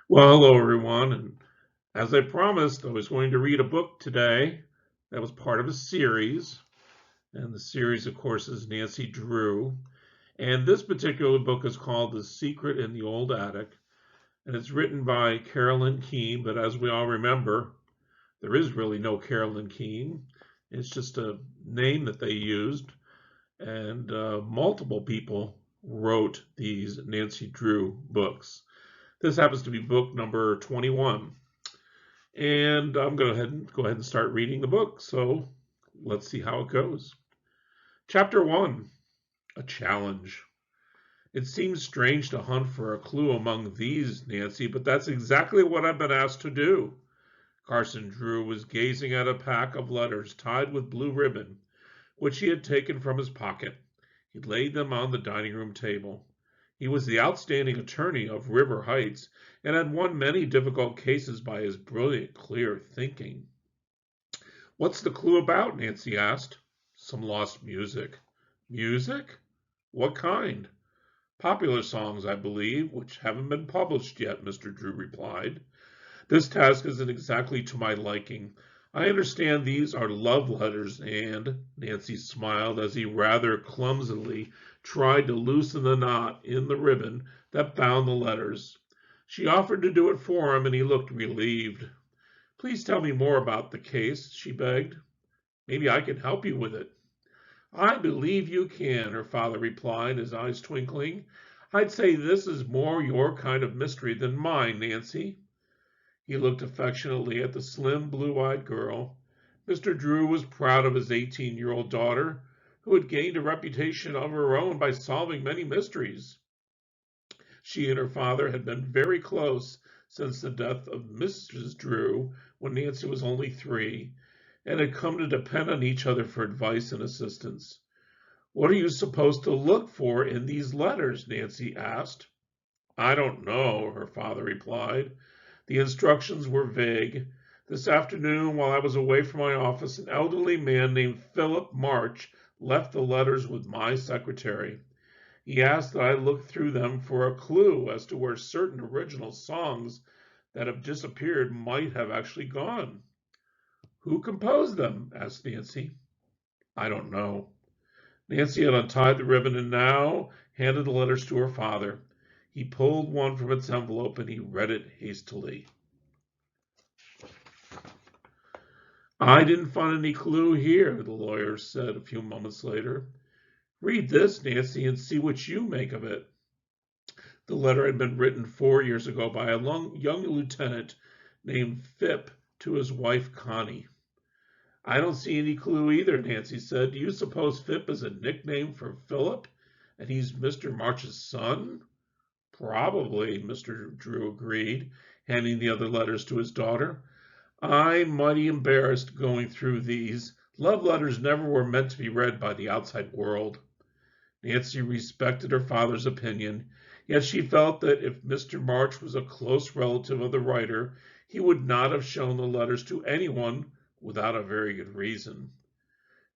Well, hello everyone, and as I promised, I was going to read a book today that was part of a series, and the series, of course, is Nancy Drew. And this particular book is called The Secret in the Old Attic, and it's written by Carolyn Keene, but as we all remember, there is really no Carolyn Keene. It's just a name that they used, and multiple people wrote these Nancy Drew books. This happens to be book number 21. And I'm going to go ahead and start reading the book. So let's see how it goes. Chapter 1, A Challenge. It seems strange to hunt for a clue among these, Nancy, but that's exactly what I've been asked to do. Carson Drew was gazing at a pack of letters tied with blue ribbon, which he had taken from his pocket. He laid them on the dining room table. He was the outstanding attorney of River Heights and had won many difficult cases by his brilliant, clear thinking. "What's the clue about?" Nancy asked. "Some lost music." "Music? What kind?" "Popular songs, I believe, which haven't been published yet," Mr. Drew replied. "This task isn't exactly to my liking. I understand these are love letters and—" Nancy smiled as he rather clumsily tried to loosen the knot in the ribbon that bound the letters. She offered to do it for him, and he looked relieved. "Please tell me more about the case," she begged. "Maybe I can help you with it." "I believe you can," her father replied, his eyes twinkling. "I'd say this is more your kind of mystery than mine, Nancy." He looked affectionately at the slim, blue-eyed girl. Mr. Drew was proud of his 18-year-old daughter, who had gained a reputation of her own by solving many mysteries. She and her father had been very close since the death of Mrs. Drew when Nancy was only 3, and had come to depend on each other for advice and assistance. "What are you supposed to look for in these letters?" Nancy asked. "I don't know," her father replied. "The instructions were vague. This afternoon, while I was away from my office, an elderly man named Philip March left the letters with my secretary. He asked that I look through them for a clue as to where certain original songs that have disappeared might have actually gone." "Who composed them?" asked Nancy. "I don't know." Nancy had untied the ribbon and now handed the letters to her father. He pulled one from its envelope and he read it hastily. "I didn't find any clue here," the lawyer said a few moments later. "Read this, Nancy, and see what you make of it." The letter had been written 4 years ago by a young lieutenant named Phipp to his wife Connie. "I don't see any clue either," Nancy said. "Do you suppose Phipp is a nickname for Philip, and he's Mr. March's son?" "Probably," Mr. Drew agreed, handing the other letters to his daughter. "I'm mighty embarrassed going through these. Love letters never were meant to be read by the outside world." Nancy respected her father's opinion, yet she felt that if Mr. March was a close relative of the writer, he would not have shown the letters to anyone without a very good reason.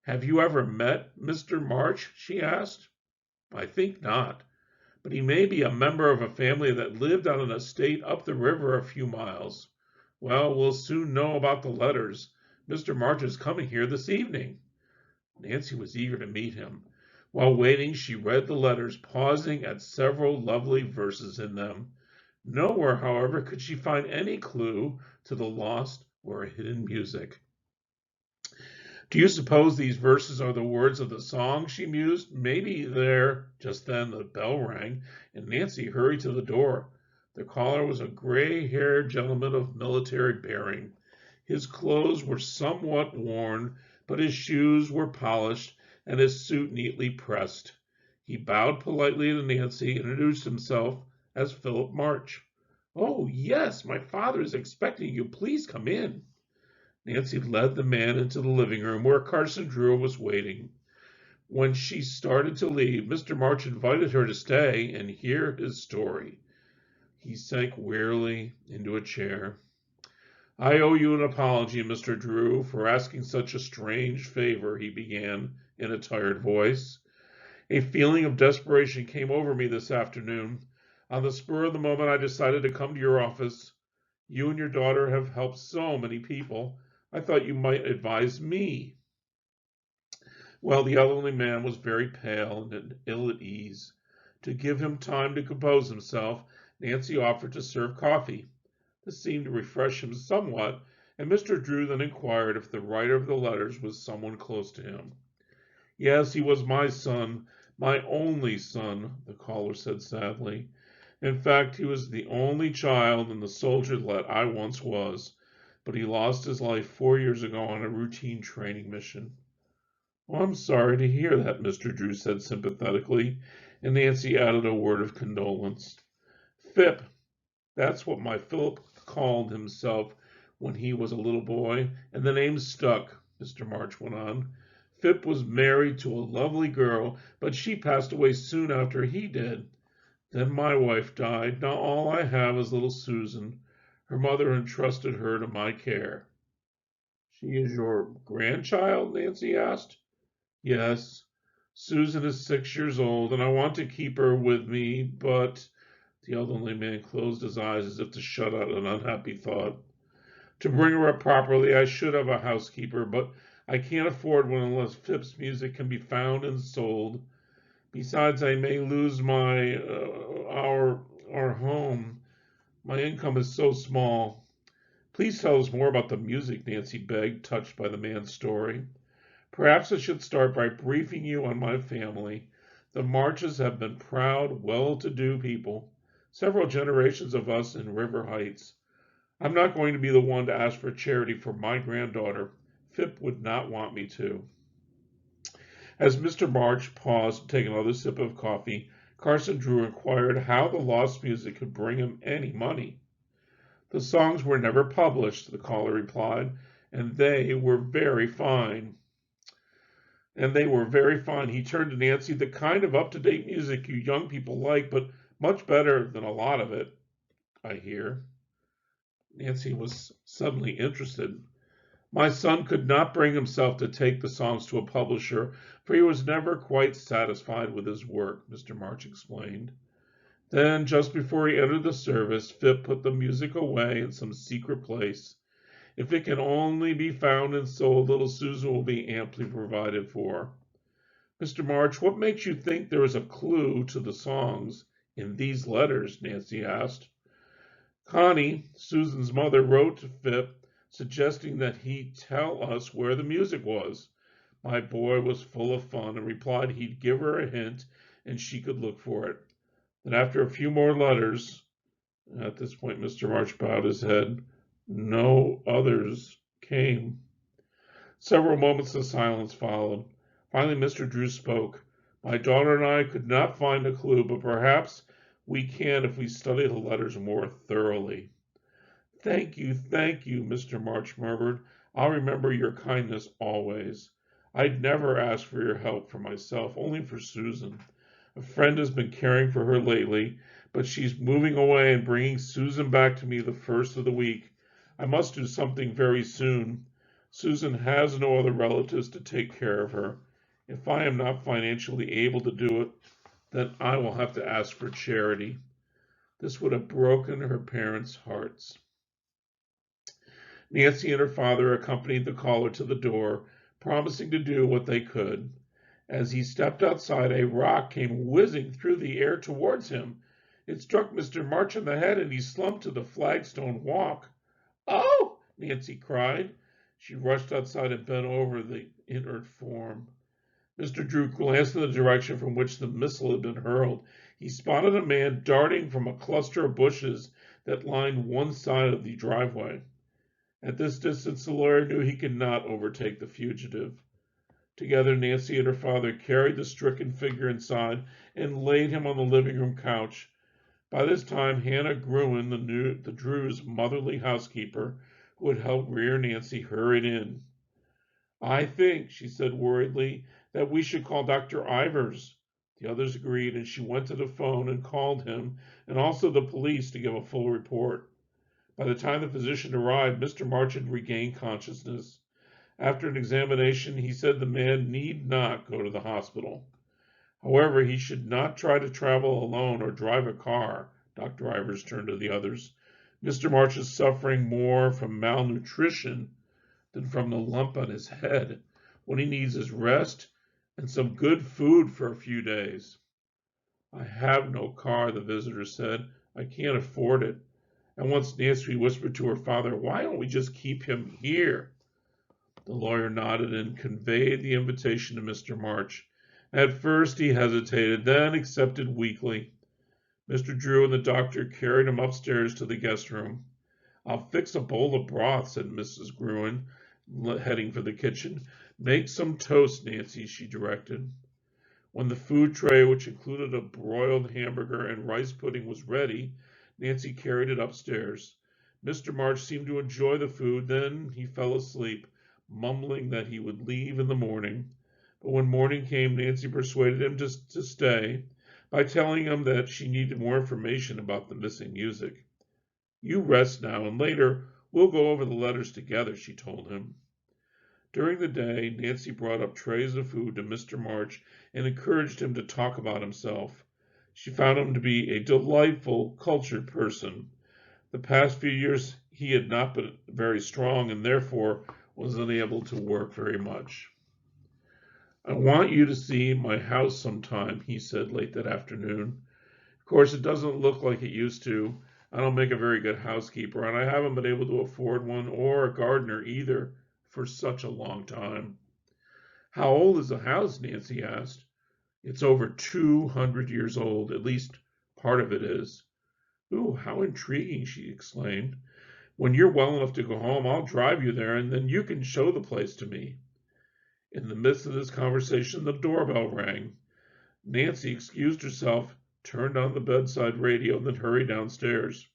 "Have you ever met Mr. March?" she asked. "I think not, but he may be a member of a family that lived on an estate up the river a few miles. Well, we'll soon know about the letters. Mr. March is coming here this evening." Nancy was eager to meet him. While waiting, she read the letters, pausing at several lovely verses in them. Nowhere, however, could she find any clue to the lost or hidden music. "Do you suppose these verses are the words of the song?" she mused. "Maybe they're—" Just then the bell rang, and Nancy hurried to the door. The caller was a gray-haired gentleman of military bearing. His clothes were somewhat worn, but his shoes were polished and his suit neatly pressed. He bowed politely to Nancy and introduced himself as Philip March. "Oh, yes, my father is expecting you. Please come in." Nancy led the man into the living room where Carson Drew was waiting. When she started to leave, Mr. March invited her to stay and hear his story. He sank wearily into a chair. "I owe you an apology, Mr. Drew, for asking such a strange favor," he began in a tired voice. "A feeling of desperation came over me this afternoon. On the spur of the moment, I decided to come to your office. You and your daughter have helped so many people. I thought you might advise me." Well, the elderly man was very pale and ill at ease. To give him time to compose himself, Nancy offered to serve coffee. This seemed to refresh him somewhat, and Mr. Drew then inquired if the writer of the letters was someone close to him. "Yes, he was my son, my only son," the caller said sadly. "In fact, he was the only child in the soldierlet I once was, but he lost his life 4 years ago on a routine training mission." "Well, I'm sorry to hear that," Mr. Drew said sympathetically, and Nancy added a word of condolence. "Phip, that's what my Philip called himself when he was a little boy, and the name stuck," Mr. March went on. "Phip was married to a lovely girl, but she passed away soon after he did. Then my wife died. Now all I have is little Susan. Her mother entrusted her to my care." "She is your grandchild?" Nancy asked. "Yes. Susan is 6 years old, and I want to keep her with me, but—" The elderly man closed his eyes as if to shut out an unhappy thought. "To bring her up properly, I should have a housekeeper, but I can't afford one unless Phip's music can be found and sold. Besides, I may lose our home. My income is so small." "Please tell us more about the music," Nancy begged, touched by the man's story. "Perhaps I should start by briefing you on my family. The Marches have been proud, well-to-do people, several generations of us in River Heights. I'm not going to be the one to ask for charity for my granddaughter. Phip would not want me to." As Mr. March paused to take another sip of coffee, Carson Drew inquired how the lost music could bring him any money. "The songs were never published," the caller replied, "and they were very fine." He turned to Nancy. "The kind of up-to-date music you young people like, but much better than a lot of it, I hear." Nancy was suddenly interested. "My son could not bring himself to take the songs to a publisher, for he was never quite satisfied with his work," Mr. March explained. Then, just before he entered the service, Phip put the music away in some secret place. "If it can only be found and sold, little Susan will be amply provided for." "Mr. March, what makes you think there is a clue to the songs in these letters?" Nancy asked. "Connie, Susan's mother, wrote to Phip, suggesting that he tell us where the music was. My boy was full of fun and replied he'd give her a hint and she could look for it. Then after a few more letters—" At this point, Mr. March bowed his head. "No others came." Several moments of silence followed. Finally, Mr. Drew spoke. "My daughter and I could not find a clue, but perhaps we can if we study the letters more thoroughly." Thank you, Mr. March murmured. "I'll remember your kindness always. I'd never ask for your help for myself, only for Susan. A friend has been caring for her lately, but she's moving away and bringing Susan back to me the first of the week. I must do something very soon. Susan has no other relatives to take care of her. If I am not financially able to do it, then I will have to ask for charity." This would have broken her parents' hearts. Nancy and her father accompanied the caller to the door, promising to do what they could. As he stepped outside, a rock came whizzing through the air towards him. It struck Mr. March on the head, and he slumped to the flagstone walk. "Oh!" Nancy cried. She rushed outside and bent over the inert form. Mr. Drew glanced in the direction from which the missile had been hurled. He spotted a man darting from a cluster of bushes that lined one side of the driveway. At this distance, the lawyer knew he could not overtake the fugitive. Together, Nancy and her father carried the stricken figure inside and laid him on the living room couch. By this time, Hannah Gruen, the Drews' motherly housekeeper, who had helped rear Nancy, hurried in. "I think," she said worriedly, "that we should call Dr. Ivers." The others agreed, and she went to the phone and called him, and also the police, to give a full report. By the time the physician arrived, Mr. March had regained consciousness. After an examination, he said the man need not go to the hospital. However, he should not try to travel alone or drive a car, Dr. Ivers turned to the others. Mr. March is suffering more from malnutrition than from the lump on his head. What he needs is rest and some good food for a few days. I have no car, the visitor said. I can't afford it. And once Nancy whispered to her father, why don't we just keep him here? The lawyer nodded and conveyed the invitation to Mr. March. At first he hesitated, then accepted weakly. Mr. Drew and the doctor carried him upstairs to the guest room. I'll fix a bowl of broth, said Mrs. Gruen, heading for the kitchen. Make some toast, Nancy, she directed. When the food tray, which included a broiled hamburger and rice pudding, was ready, Nancy carried it upstairs. Mr. March seemed to enjoy the food, then he fell asleep, mumbling that he would leave in the morning. But when morning came, Nancy persuaded him to stay by telling him that she needed more information about the missing music. You rest now, and later we'll go over the letters together, she told him. During the day, Nancy brought up trays of food to Mr. March and encouraged him to talk about himself. She found him to be a delightful, cultured person. The past few years he had not been very strong and therefore was unable to work very much. I want you to see my house sometime, he said late that afternoon. Of course, it doesn't look like it used to. I don't make a very good housekeeper, and I haven't been able to afford one or a gardener either for such a long time. How old is the house? Nancy asked. It's over 200 years old, at least part of it is. Ooh, how intriguing, she exclaimed. When you're well enough to go home, I'll drive you there, and then you can show the place to me. In the midst of this conversation, the doorbell rang. Nancy excused herself, turned on the bedside radio, and then hurried downstairs.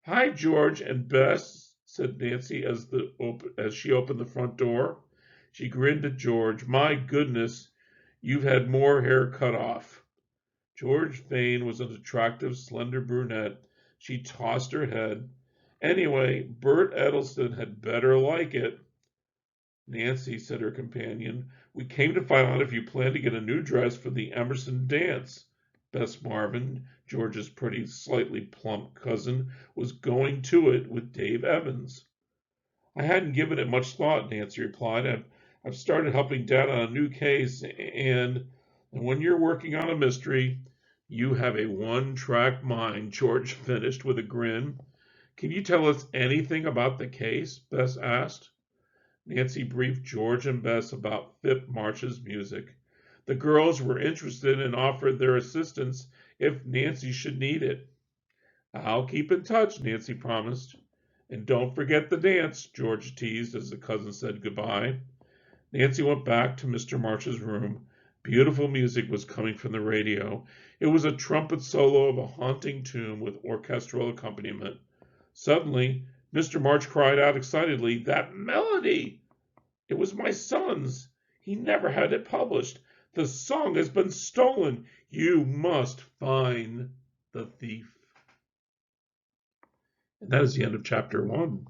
Hi, George and Bess, said Nancy as she opened the front door. She grinned at George. My goodness, you've had more hair cut off. George Fane was an attractive, slender brunette. She tossed her head. Anyway, Bert Edelston had better like it. Nancy, said her companion, we came to find out if you plan to get a new dress for the Emerson dance. Bess Marvin, George's pretty, slightly plump cousin, was going to it with Dave Evans. I hadn't given it much thought, Nancy replied. I've started helping Dad on a new case, and when you're working on a mystery, you have a one-track mind, George finished with a grin. Can you tell us anything about the case? Bess asked. Nancy briefed George and Bess about Phip March's music. The girls were interested and offered their assistance if Nancy should need it. I'll keep in touch, Nancy promised. And don't forget the dance, George teased as the cousin said goodbye. Nancy went back to Mr. March's room. Beautiful music was coming from the radio. It was a trumpet solo of a haunting tune with orchestral accompaniment. Suddenly, Mr. March cried out excitedly, That melody! It was my son's. He never had it published. The song has been stolen. You must find the thief. And that is the end of chapter 1.